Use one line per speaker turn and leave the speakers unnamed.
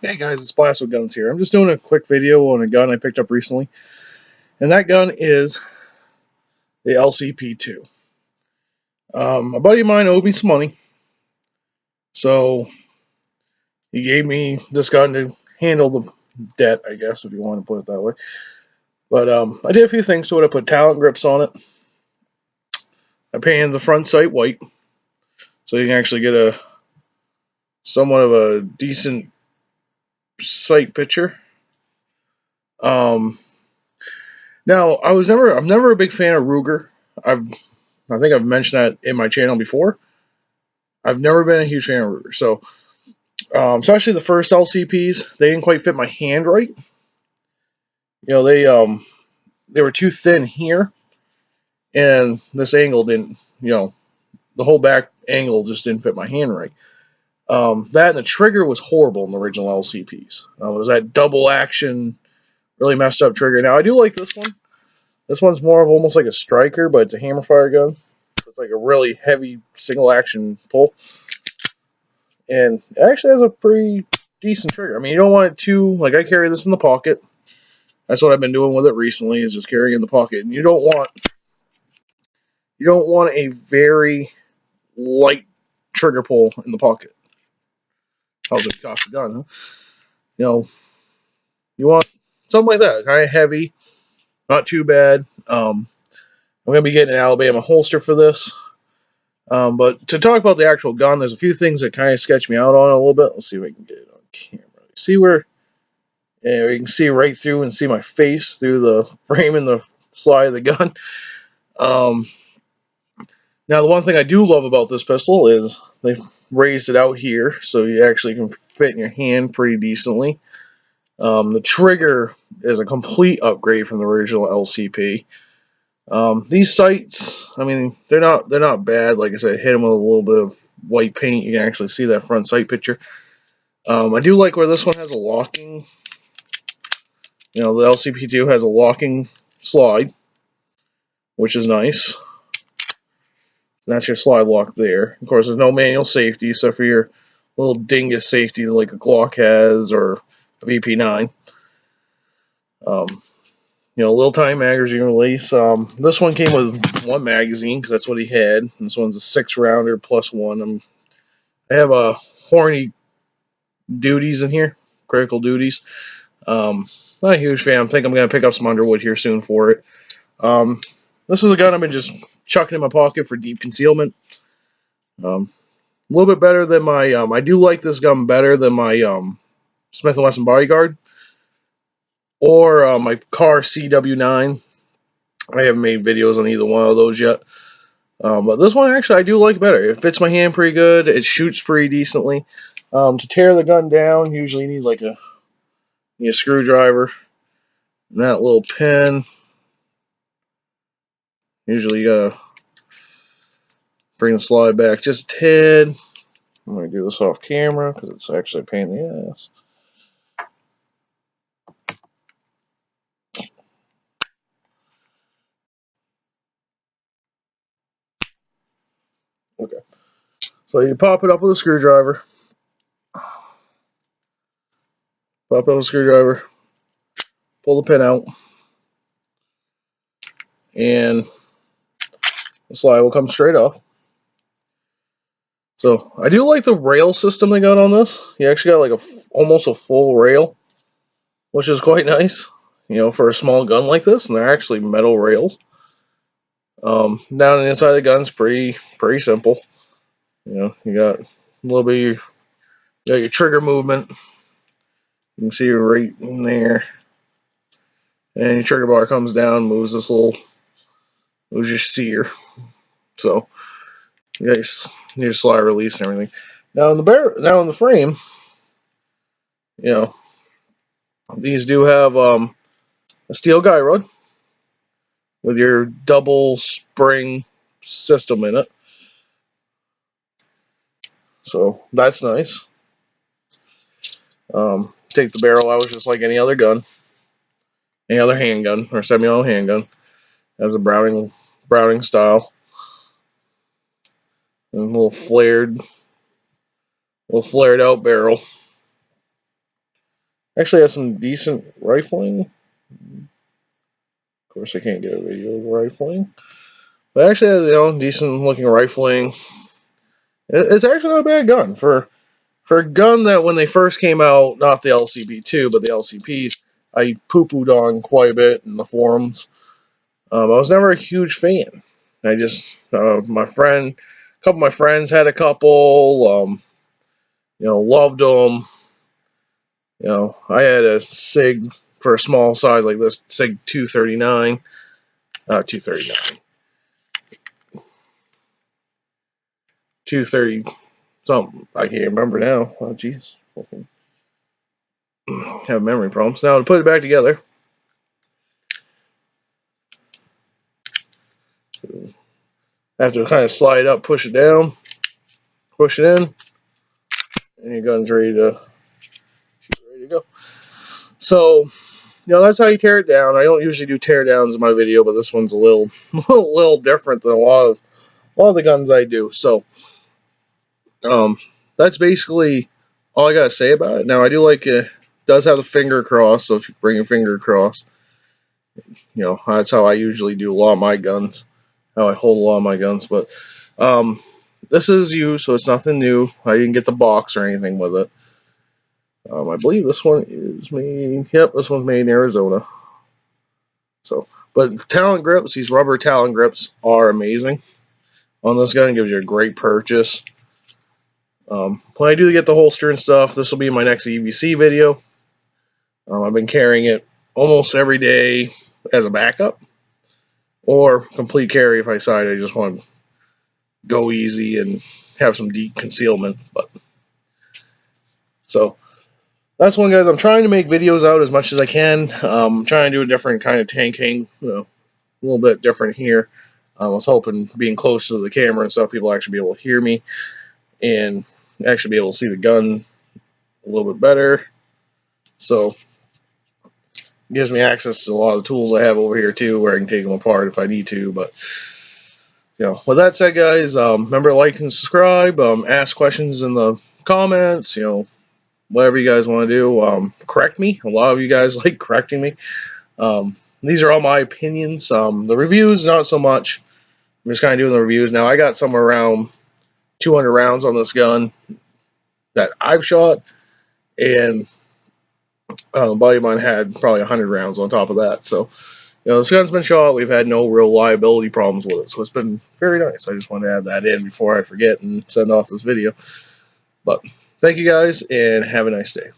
Hey guys, it's Blast with Guns here. I'm just doing a quick video on a gun I picked up recently, and that gun is the LCP2. A buddy of mine owed me some money, so he gave me this gun to handle the debt, I guess, if you want to put it that way. But I did a few things to it. I put talent grips on it. I painted the front sight white, so you can actually get a somewhat of a decent sight picture. Um, Now, I'm never a big fan of Ruger. I think I've mentioned that in my channel before. I've never been a huge fan of Ruger. So, especially the first LCPs, they didn't quite fit my hand right. They were too thin here, and this angle didn't. The whole back angle just didn't fit my hand right. That and the trigger was horrible in the original LCPs. It was that double action, really messed up trigger. Now I do like this one. This one's more of almost like a striker, but it's a hammer fire gun. So it's like a really heavy single action pull. And it actually has a pretty decent trigger. I mean, you don't want it too, like I carry this in the pocket. That's what I've been doing with it recently, is just carrying it in the pocket. And you don't want a very light trigger pull in the pocket. How's it cost a gun, huh? You want something like that, kind of heavy, not too bad. I'm gonna be getting an Alabama holster for this. But to talk about the actual gun, there's a few things that kind of sketch me out on it a little bit. Let's see if I can get it on camera. See where? Yeah, you can see right through and see my face through the frame and the slide of the gun. Um, Now, the one thing I do love about this pistol is they've raised it out here, so you actually can fit in your hand pretty decently. The trigger is a complete upgrade from the original LCP. These sights, I mean, they're not bad. Like I said, hit them with a little bit of white paint. You can actually see that front sight picture. I do like where this one has a locking. The LCP2 has a locking slide, which is nice. That's your slide lock there. Of course, there's no manual safety except for your little dingus safety like a Glock has or a VP9. Little tiny magazine release. This one came with one magazine because that's what he had. This one's a 6-rounder plus one. I have a horny duties in here, critical duties. Not a huge fan. I think I'm going to pick up some Underwood here soon for it. This is a gun I've been just chucking in my pocket for deep concealment. A little bit better than my. I do like this gun better than my Smith & Wesson Bodyguard or my Car CW9. I haven't made videos on either one of those yet. But this one actually I do like better. It fits my hand pretty good. It shoots pretty decently. To tear the gun down, usually you need like a screwdriver and that little pin. Usually you gotta bring the slide back just a tad. I'm gonna do this off camera because it's actually a pain in the ass. Okay, so you pop it up with a screwdriver. Pop it up with a screwdriver. Pull the pin out, and the slide will come straight off. So I do like the rail system they got on this. You actually got like almost a full rail, which is quite nice, for a small gun like this. And they're actually metal rails. Down on the inside of the gun's pretty simple. You got a little bit. You got your trigger movement. You can see it right in there, and your trigger bar comes down, moves your sear. So you got your slide release and everything. Now in the frame, these do have a steel guy rod with your double spring system in it. So that's nice. Take the barrel out just like any other gun, any other handgun or semi-auto handgun, as a Browning style, and a little flared out barrel. Actually has some decent rifling. Of course, I can't get a video of rifling. But actually has, decent looking rifling. It's actually not a bad gun. For a gun that when they first came out, not the LCP 2, but the LCPs, I poo-pooed on quite a bit in the forums. I was never a huge fan. I just, my friend, a couple of my friends had a couple, loved them. I had a SIG for a small size like this, SIG 239, 239, 230 something. I can't remember now. Oh, jeez. Have memory problems. Now to put it back together, have to kind of slide up, push it down, push it in, and your gun's ready to go. So, that's how you tear it down. I don't usually do tear downs in my video, but this one's a little little different than a lot of the guns I do. So, that's basically all I gotta say about it. Now, I do like it. Does have the finger cross, so if you bring your finger across, that's how I usually do a lot of my guns. How I hold a lot of my guns, but this is used, so it's nothing new. I didn't get the box or anything with it. I believe this one is made. Yep, this one's made in Arizona. So, but talon grips, these rubber talon grips are amazing on this gun. It gives you a great purchase. When I do get the holster and stuff, this will be my next EVC video. I've been carrying it almost every day as a backup or complete carry if I decide I just want to go easy and have some deep concealment. But so that's one, guys. I'm trying to make videos out as much as I can. I'm trying to do a different kind of tanking, a little bit different here. I was hoping being close to the camera and stuff, people actually be able to hear me and actually be able to see the gun a little bit better. So it gives me access to a lot of the tools I have over here too, where I can take them apart if I need to. But with that said, guys, remember to like and subscribe. Ask questions in the comments. Whatever you guys want to do. Correct me. A lot of you guys like correcting me. These are all my opinions. The reviews, not so much. I'm just kind of doing the reviews now. I got somewhere around 200 rounds on this gun that I've shot, and a buddy of mine had probably 100 rounds on top of that. So, this gun's been shot. We've had no real liability problems with it, so it's been very nice. I just wanted to add that in before I forget and send off this video. But thank you guys, and have a nice day.